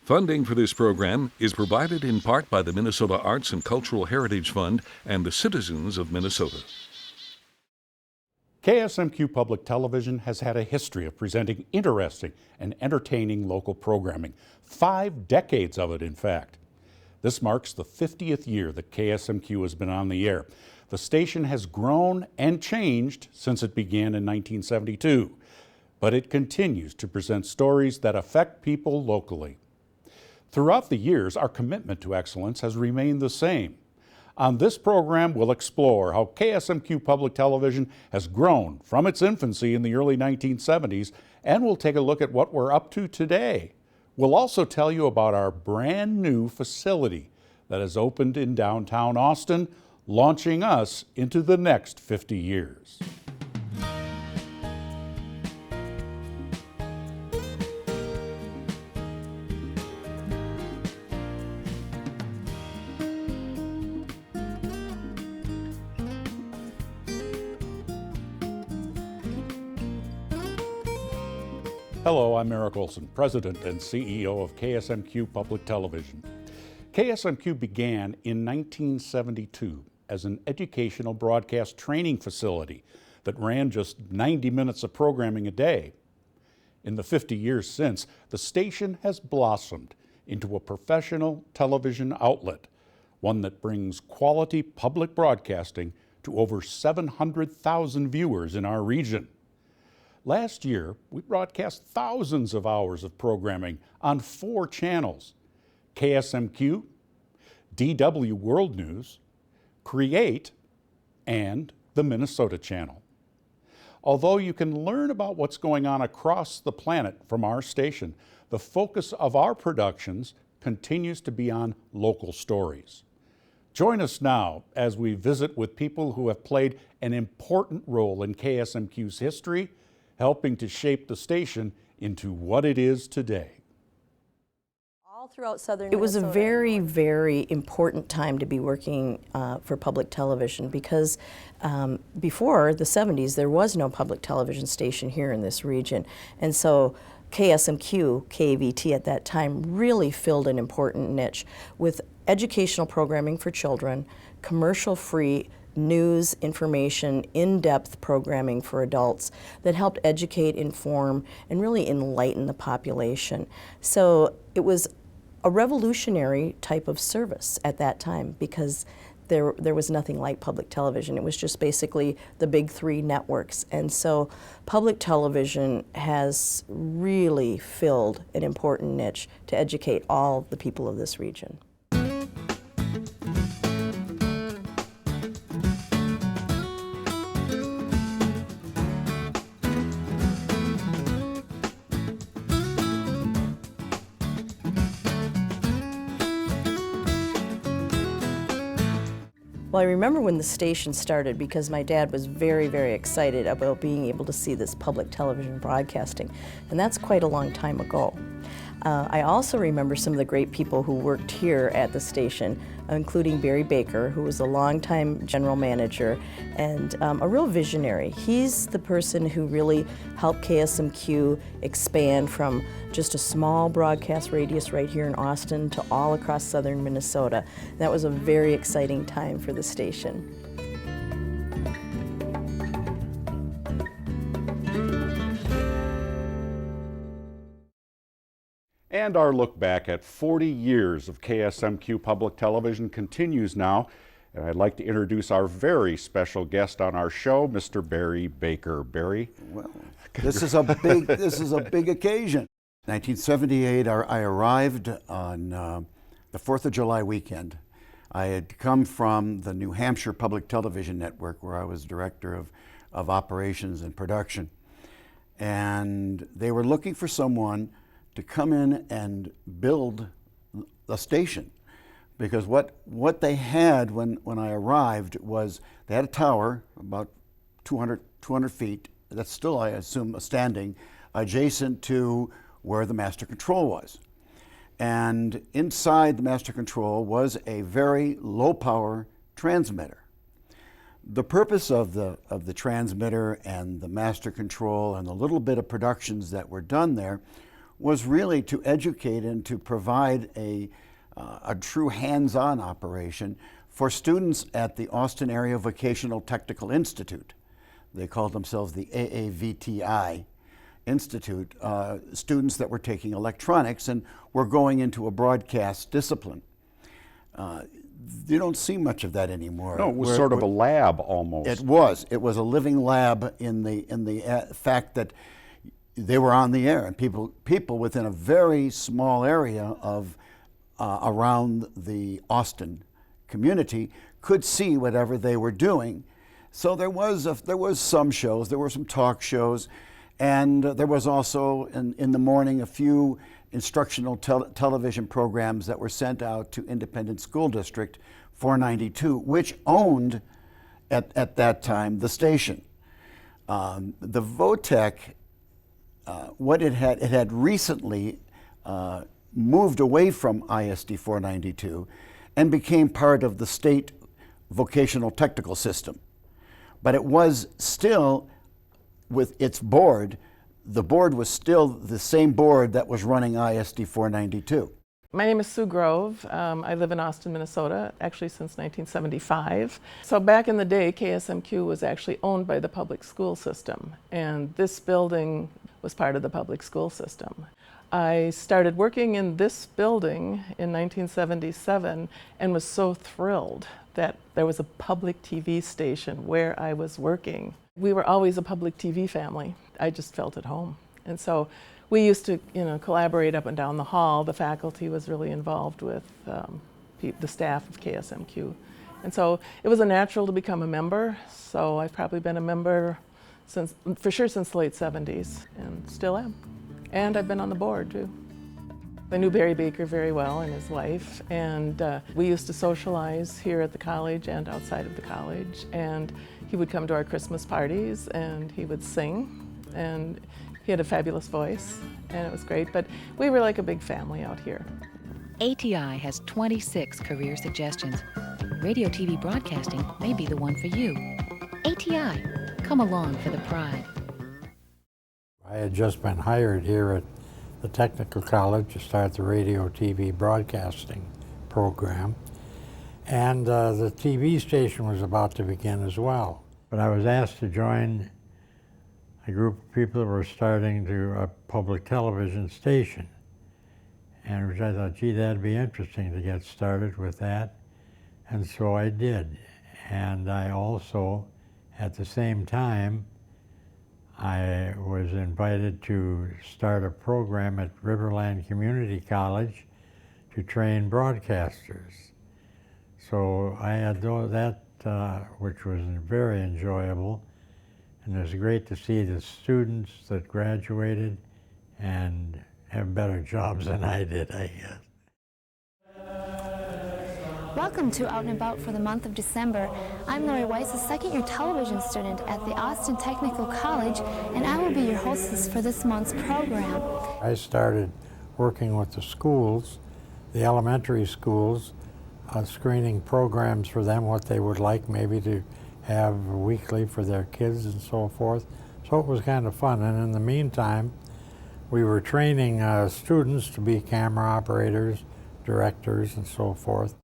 Funding for this program is provided in part by the Minnesota Arts and Cultural Heritage Fund and the citizens of Minnesota. KSMQ Public Television has had a history of presenting interesting and entertaining local programming. 5 decades of it, in fact. This marks the 50th year that KSMQ has been on the air. The station has grown and changed since it began in 1972, but it continues to present stories that affect people locally. Throughout the years, our commitment to excellence has remained the same. On this program, we'll explore how KSMQ Public Television has grown from its infancy in the early 1970s, and we'll take a look at what we're up to today. We'll also tell you about our brand new facility that has opened in downtown Austin, launching us into the next 50 years. Hello, I'm Eric Olson, President and CEO of KSMQ Public Television. KSMQ began in 1972 as an educational broadcast training facility that ran just 90 minutes of programming a day. In the 50 years since, the station has blossomed into a professional television outlet, one that brings quality public broadcasting to over 700,000 viewers in our region. Last year, we broadcast thousands of hours of programming on 4 channels: KSMQ, DW World News, Create, and the Minnesota Channel. Although you can learn about what's going on across the planet from our station, the focus of our productions continues to be on local stories. Join us now as we visit with people who have played an important role in KSMQ's history, helping to shape the station into what it is today. All throughout southern It was a Minnesota. very, very important time to be working for public television because before the 70s, there was no public television station here in this region. And so KSMQ, KAVT at that time, really filled an important niche with educational programming for children, commercial-free news, information, in-depth programming for adults that helped educate, inform, and really enlighten the population. So it was a revolutionary type of service at that time because there was nothing like public television. It was just basically the big 3 networks. And so public television has really filled an important niche to educate all the people of this region. Well, I remember when the station started because my dad was very, very excited about being able to see this public television broadcasting, and that's quite a long time ago. I also remember some of the great people who worked here at the station, including Barry Baker, who was a longtime general manager and a real visionary. He's the person who really helped KSMQ expand from just a small broadcast radius right here in Austin to all across southern Minnesota. That was a very exciting time for the station. And our look back at 40 years of KSMQ Public Television continues now. And I'd like to introduce our very special guest on our show, Mr. Barry Baker. Barry? Well, this is a big occasion. 1978, I arrived on the 4th of July weekend. I had come from the New Hampshire Public Television Network, where I was director of operations and production. And they were looking for someone to come in and build a station. Because what they had when I arrived was they had a tower about 200 feet, that's still, I assume, standing, adjacent to where the master control was. And inside the master control was a very low power transmitter. The purpose of the transmitter and the master control and the little bit of productions that were done there was really to educate and to provide a true hands-on operation for students at the Austin Area Vocational Technical Institute. They called themselves the AAVTI Institute, students that were taking electronics and were going into a broadcast discipline. You don't see much of that anymore. No, it was sort of a lab almost. It was. It was a living lab in the fact that they were on the air, and people within a very small area of around the Austin community could see whatever they were doing. So there was some shows. There were some talk shows, and there was also in the morning a few instructional television programs that were sent out to Independent School District 492, which owned at that time the station. The VOTEC, what it had recently moved away from ISD 492 and became part of the state vocational technical system. But it was still, with its board, the board was still the same board that was running ISD 492. My name is Sue Grove. I live in Austin, Minnesota, actually since 1975. So back in the day, KSMQ was actually owned by the public school system, and this building was part of the public school system. I started working in this building in 1977 and was so thrilled that there was a public TV station where I was working. We were always a public TV family. I just felt at home. And so we used to, collaborate up and down the hall. The faculty was really involved with the staff of KSMQ. And so it was a natural to become a member. So I've probably been a member since the late 70s, and still am. And I've been on the board too. I knew Barry Baker very well and his wife, and we used to socialize here at the college and outside of the college, and he would come to our Christmas parties and he would sing, and he had a fabulous voice, and it was great, but we were like a big family out here. ATI has 26 career suggestions. Radio TV broadcasting may be the one for you. ATI, come along for the pride. I had just been hired here at the Technical College to start the radio TV broadcasting program, and the TV station was about to begin as well. But I was asked to join a group of people that were starting a public television station, and which I thought, gee, that'd be interesting to get started with that, and so I did. And I also, at the same time, I was invited to start a program at Riverland Community College to train broadcasters. So I had that, which was very enjoyable, and it was great to see the students that graduated and have better jobs than I did, I guess. Welcome to Out and About for the month of December. I'm Laurie Weiss, a second-year television student at the Austin Technical College, and I will be your hostess for this month's program. I started working with the schools, the elementary schools, screening programs for them, what they would like maybe to have weekly for their kids and so forth. So it was kind of fun, and in the meantime, we were training students to be camera operators, directors, and so forth.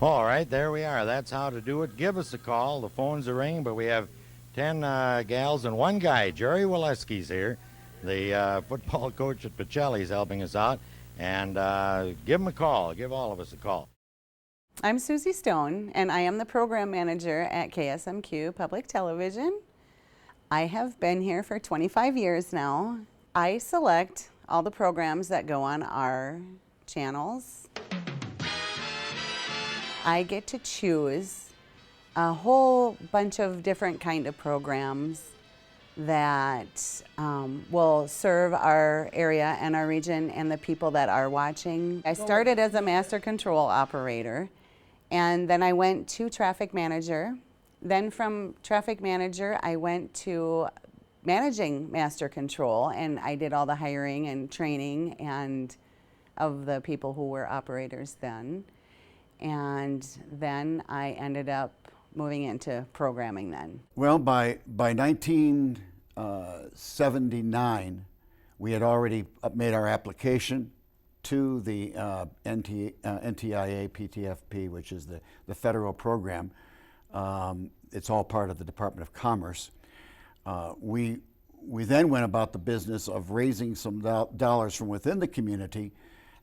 All right, there we are. That's how to do it. Give us a call. The phones are ringing, but we have 10 gals and one guy. Jerry Waleski's here, the football coach at Pacelli's, helping us out. And give him a call. Give all of us a call. I'm Susie Stone, and I am the program manager at KSMQ Public Television. I have been here for 25 years now. I select all the programs that go on our channels. I get to choose a whole bunch of different kind of programs that will serve our area and our region and the people that are watching. I started as a master control operator, and then I went to traffic manager. Then from traffic manager, I went to managing master control, and I did all the hiring and training and of the people who were operators then. And then I ended up moving into programming then. Well, by 1979, We had already made our application to the NTIA PTFP, which is the federal program. It's all part of the Department of Commerce. We then went about the business of raising some dollars from within the community,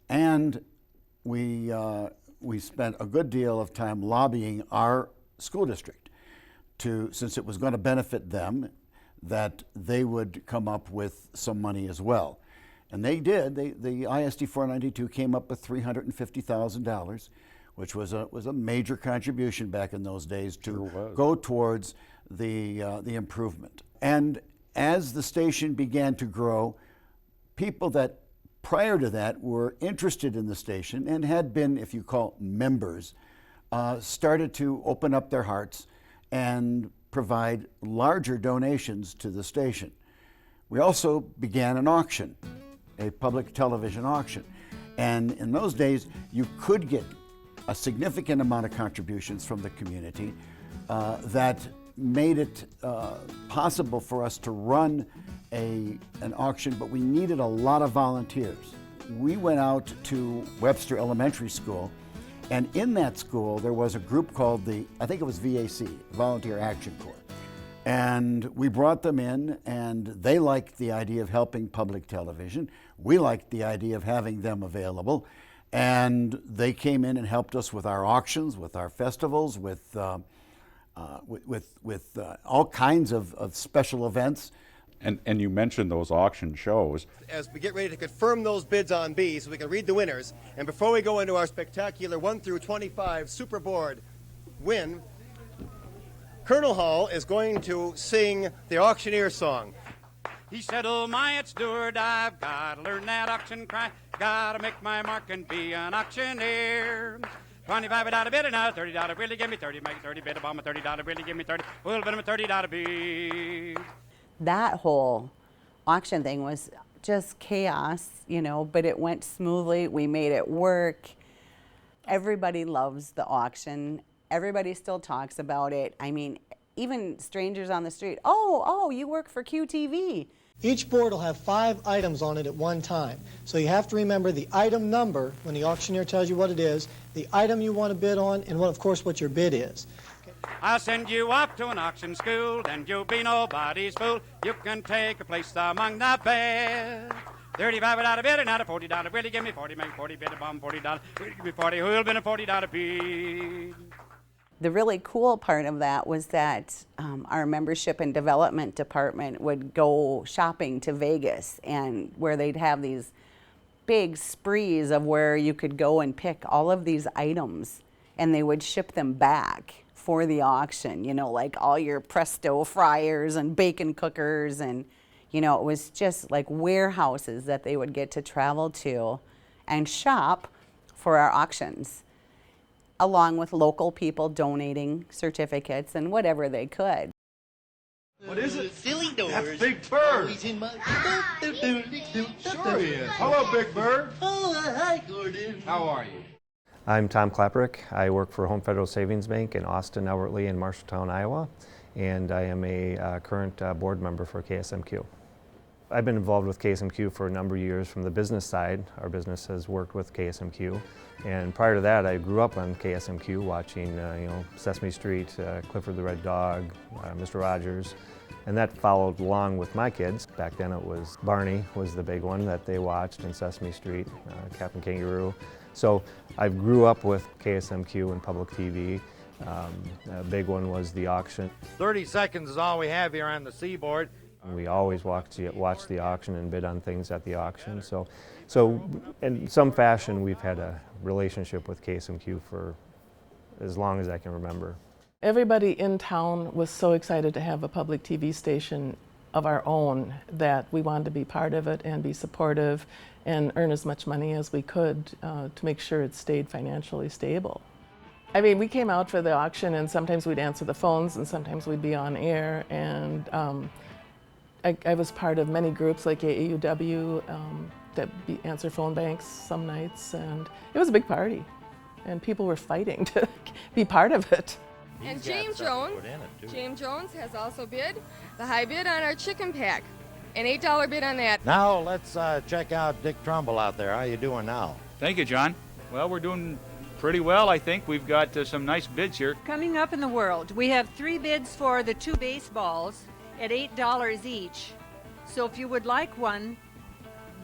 and we spent a good deal of time lobbying our school district since it was going to benefit them, that they would come up with some money as well. And they did. The ISD 492 came up with $350,000, which was a major contribution back in those days to go towards the improvement. And as the station began to grow, people that prior to that were interested in the station and had been, if you call, members, started to open up their hearts and provide larger donations to the station. We also began an auction, a public television auction. And in those days, you could get a significant amount of contributions from the community that made it possible for us to run an auction, but we needed a lot of volunteers. We went out to Webster Elementary School, and in that school there was a group called I think it was VAC, Volunteer Action Corps. And we brought them in, and they liked the idea of helping public television. We liked the idea of having them available. And they came in and helped us with our auctions, with our festivals, with all kinds of special events. And you mentioned those auction shows. As we get ready to confirm those bids on B so we can read the winners, and before we go into our spectacular 1 through 25 Super Board win, Colonel Hall is going to sing the auctioneer song. He said, oh my, it's do or die, I've got to learn that auction cry, gotta make my mark and be an auctioneer. 25 $1 bid and now $30 really give me 30, make 30 bid a bomb, $30 really give me 30, we'll bid him a $30 bid. That whole auction thing was just chaos, you know, but it went smoothly. We made it work. Everybody loves the auction. Everybody still talks about it. I mean, even strangers on the street, oh, you work for QTV. Each board will have 5 items on it at one time. So you have to remember the item number when the auctioneer tells you what it is, the item you want to bid on, and of course what your bid is. I'll send you off to an auction school, then you'll be nobody's fool. You can take a place among the best. 35 $1 bid and not a $40 really give me 40, make 40 bid a bomb, $40 really give me 40, who'll bid a $40 bid. The really cool part of that was that our membership and development department would go shopping to Vegas, and where they'd have these big sprees of where you could go and pick all of these items, and they would ship them back for the auction, you know, like all your Presto fryers and bacon cookers, and you know, it was just like warehouses that they would get to travel to and shop for our auctions, along with local people donating certificates and whatever they could. What is it? Silly doors. That's Big Bird. Always in my... Sure he is. Hello, Big Bird. Oh, hi, Gordon. How are you? I'm Tom Clapperick. I work for Home Federal Savings Bank in Austin, Elbertly, and Marshalltown, Iowa, and I am a current board member for KSMQ. I've been involved with KSMQ for a number of years from the business side. Our business has worked with KSMQ, and prior to that, I grew up on KSMQ watching, you know, Sesame Street, Clifford the Red Dog, Mr. Rogers, and that followed along with my kids. Back then, it was Barney was the big one that they watched, and Sesame Street, Captain Kangaroo. So I grew up with KSMQ and public TV. A big one was the auction. 30 seconds is all we have here on the Seaboard. We always watch the auction and bid on things at the auction. So in some fashion, we've had a relationship with KSMQ for as long as I can remember. Everybody in town was so excited to have a public TV station of our own that we wanted to be part of it and be supportive and earn as much money as we could to make sure it stayed financially stable. I mean, we came out for the auction, and sometimes we'd answer the phones and sometimes we'd be on air, and I was part of many groups like AAUW that answer phone banks some nights, and it was a big party, and people were fighting to be part of it. And James Jones has also bid the high bid on our chicken pack. An $8 bid on that. Now let's check out Dick Trumbull out there. How you doing now? Thank you, John. Well, we're doing pretty well, I think. We've got some nice bids here. Coming up in the world, we have 3 bids for the 2 baseballs at $8 each. So if you would like one,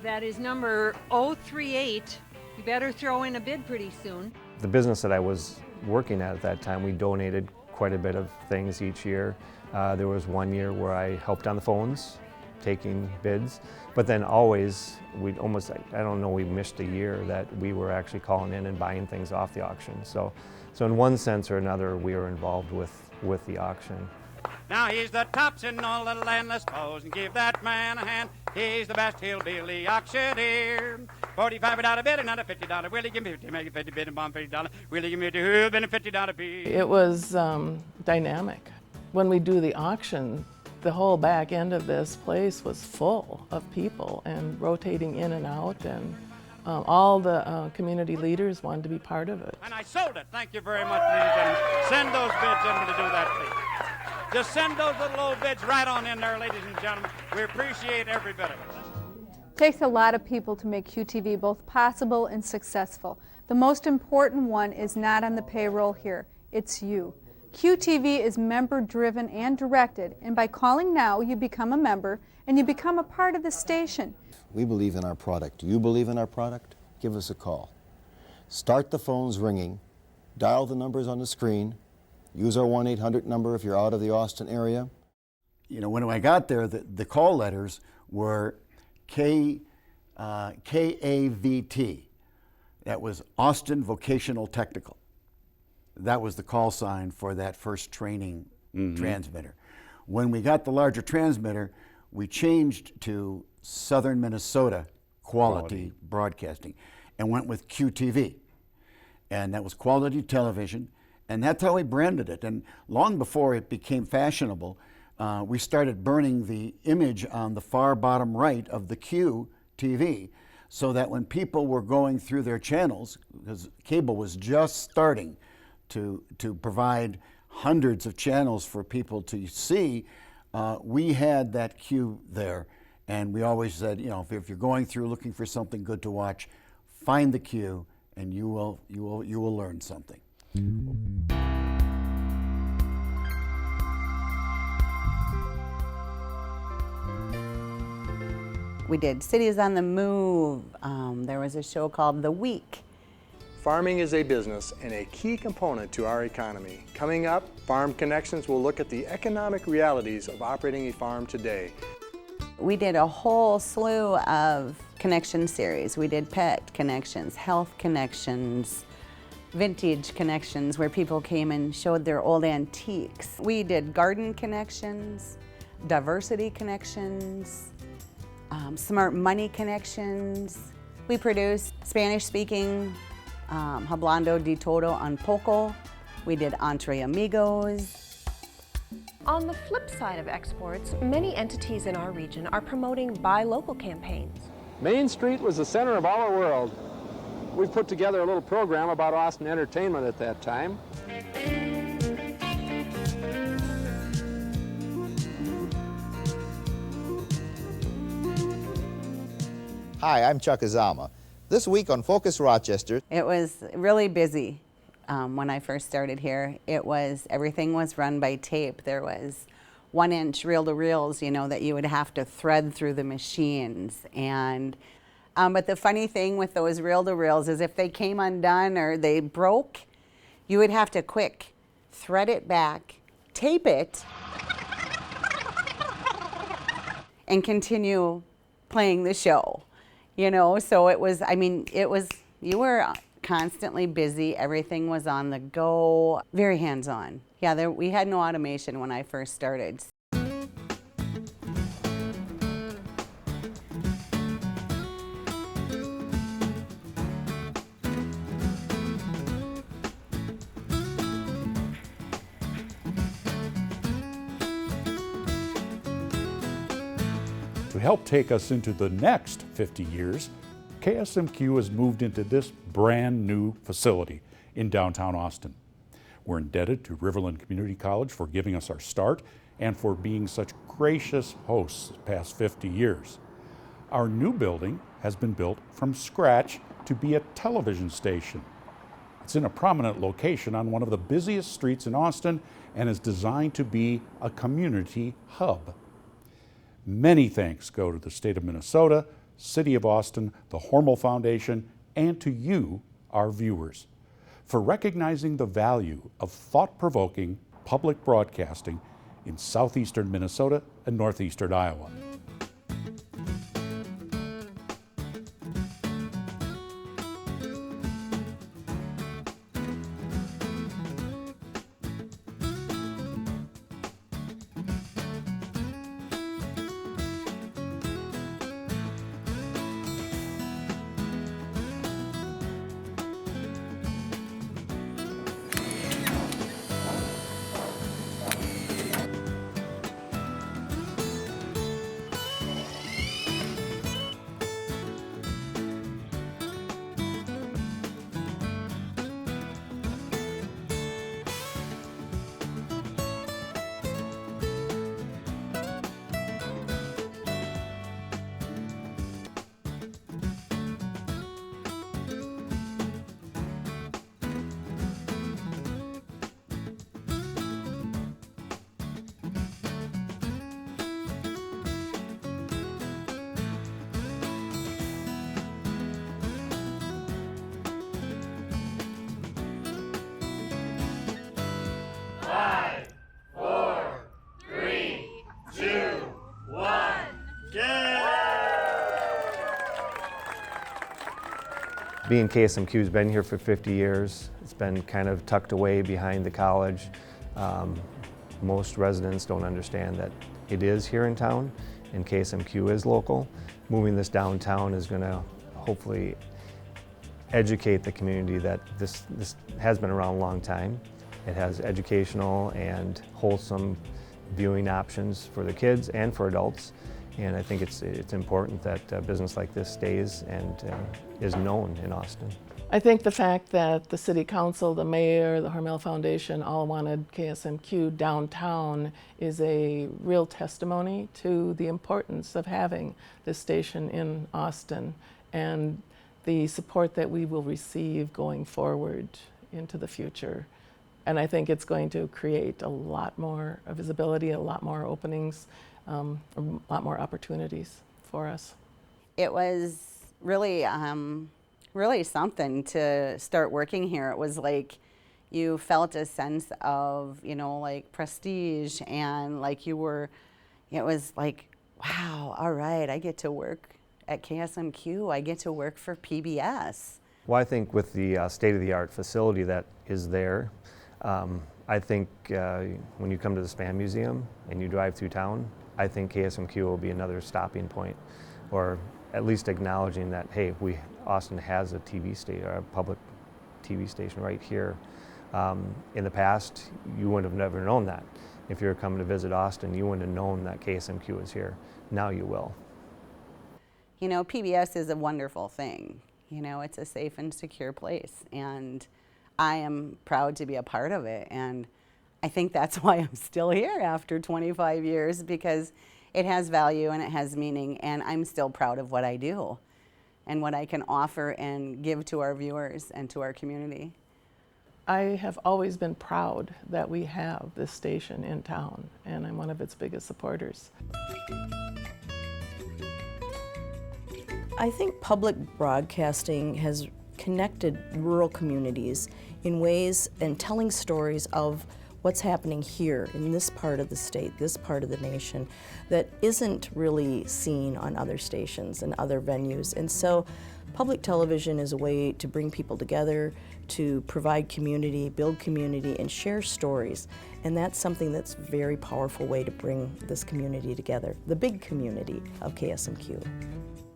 that is number 038. You better throw in a bid pretty soon. The business that I was working at that time, we donated quite a bit of things each year. There was one year where I helped on the phones, taking bids, but then always, we'd almost, I don't know, we missed a year that we were actually calling in and buying things off the auction. So in one sense or another, we were involved with the auction. Now he's the tops in all the land, let's pose and give that man a hand. He's the best hillbilly auctioneer. $45 bid, another $50. Will he give me 50, make it 50 bid and bomb $50. Will he give me a $2 bid and $50 bid? It was dynamic. When we do the auction, the whole back end of this place was full of people and rotating in and out, and all the community leaders wanted to be part of it. And I sold it. Thank you very much, ladies and gentlemen. Send those bids in to do that, please. Just send those little old bids right on in there, ladies and gentlemen. We appreciate every bit of it. It takes a lot of people to make QTV both possible and successful. The most important one is not on the payroll here. It's you. QTV is member-driven and directed, and by calling now, you become a member and you become a part of the station. We believe in our product. Do you believe in our product? Give us a call. Start the phones ringing, dial the numbers on the screen, use our 1-800 number if you're out of the Austin area. You know, when I got there, the call letters were KAVT. That was Austin Vocational Technical. That was the call sign for that first training transmitter. When we got the larger transmitter, we changed to Southern Minnesota Quality Broadcasting and went with QTV. And that was quality television, and that's how we branded it. And long before it became fashionable, we started burning the image on the far bottom right of the Q TV, so that when people were going through their channels, because cable was just starting to provide hundreds of channels for people to see, we had that Q there. And we always said, you know, if you're going through looking for something good to watch, find the Q, and you will learn something. We did Cities on the Move. There was a show called The Week. Farming is a business and a key component to our economy. Coming up, Farm Connections will look at the economic realities of operating a farm today. We did a whole slew of connection series. We did pet connections, health connections, vintage connections, where people came and showed their old antiques. We did garden connections, diversity connections, smart money connections. We produced Spanish-speaking Hablando de Todo un Poco. We did Entre Amigos. On the flip side of exports, many entities in our region are promoting buy local campaigns. Main Street was the center of our world. We put together a little program about Austin entertainment at that time. Hi, I'm Chuck Azama. This week on Focus Rochester. It was really busy when I first started here. Everything was run by tape. There was 1-inch reel-to-reels, you know, that you would have to thread through the machines. And but the funny thing with those reel-to-reels is if they came undone or they broke, you would have to quick thread it back, tape it, and continue playing the show. You know, so it was, I mean, you were constantly busy. Everything was on the go, very hands-on. Yeah, we had no automation when I first started. To help take us into the next 50 years, KSMQ has moved into this brand new facility in downtown Austin. We're indebted to Riverland Community College for giving us our start and for being such gracious hosts the past 50 years. Our new building has been built from scratch to be a television station. It's in a prominent location on one of the busiest streets in Austin and is designed to be a community hub. Many thanks go to the state of Minnesota, City of Austin, the Hormel Foundation, and to you, our viewers, for recognizing the value of thought-provoking public broadcasting in southeastern Minnesota and northeastern Iowa. Being KSMQ's been here for 50 years. It's been kind of tucked away behind the college. Most residents don't understand that it is here in town and KSMQ is local. Moving this downtown is going to hopefully educate the community that this has been around a long time. It has educational and wholesome viewing options for the kids and for adults. And I think it's important that a business like this stays and is known in Austin. I think the fact that the City Council, the Mayor, the Hormel Foundation all wanted KSMQ downtown is a real testimony to the importance of having this station in Austin and the support that we will receive going forward into the future. And I think it's going to create a lot more visibility, a lot more openings, a lot more opportunities for us. It was really, really something to start working here. It was like you felt a sense of, you know, like prestige and like you were, it was like, wow, all right, I get to work at KSMQ, I get to work for PBS. Well, I think with the state-of-the-art facility that is there, I think when you come to the Spam Museum and you drive through town, I think KSMQ will be another stopping point, or at least acknowledging that, hey, Austin has a TV station, or a public TV station right here. In the past, you would have never known that. If you were coming to visit Austin, you wouldn't have known that KSMQ was here. Now you will. You know, PBS is a wonderful thing. You know, it's a safe and secure place, and I am proud to be a part of it. And I think that's why I'm still here after 25 years, because it has value and it has meaning, and I'm still proud of what I do and what I can offer and give to our viewers and to our community. I have always been proud that we have this station in town, and I'm one of its biggest supporters. I think public broadcasting has connected rural communities in ways and telling stories of what's happening here in this part of the state, this part of the nation, that isn't really seen on other stations and other venues. And so public television is a way to bring people together, to provide community, build community, and share stories. And that's something that's a very powerful way to bring this community together, the big community of KSMQ.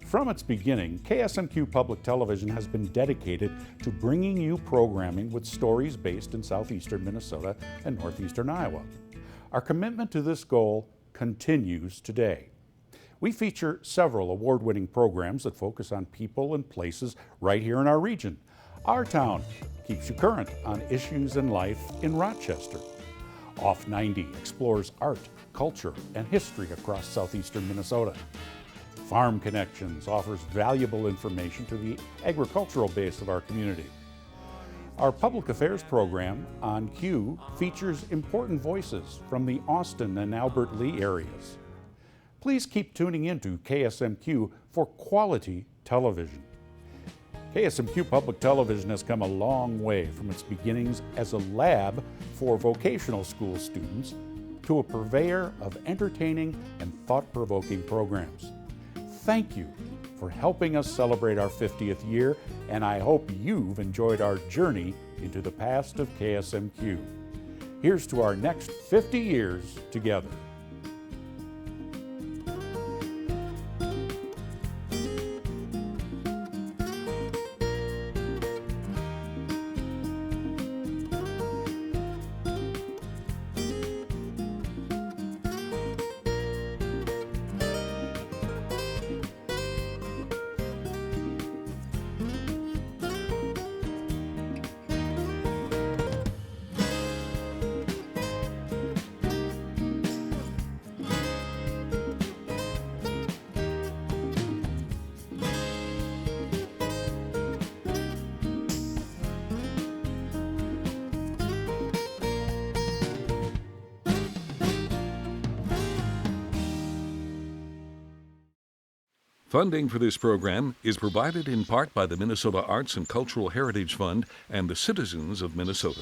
From its beginning, KSMQ Public Television has been dedicated to bringing you programming with stories based in southeastern Minnesota and northeastern Iowa. Our commitment to this goal continues today. We feature several award-winning programs that focus on people and places right here in our region. Our Town keeps you current on issues in life in Rochester. Off 90 explores art, culture, and history across southeastern Minnesota. Farm Connections offers valuable information to the agricultural base of our community. Our public affairs program, On Cue, features important voices from the Austin and Albert Lee areas. Please keep tuning into KSMQ for quality television. KSMQ Public Television has come a long way from its beginnings as a lab for vocational school students to a purveyor of entertaining and thought-provoking programs. Thank you for helping us celebrate our 50th year, and I hope you've enjoyed our journey into the past of KSMQ. Here's to our next 50 years together. Funding for this program is provided in part by the Minnesota Arts and Cultural Heritage Fund and the citizens of Minnesota.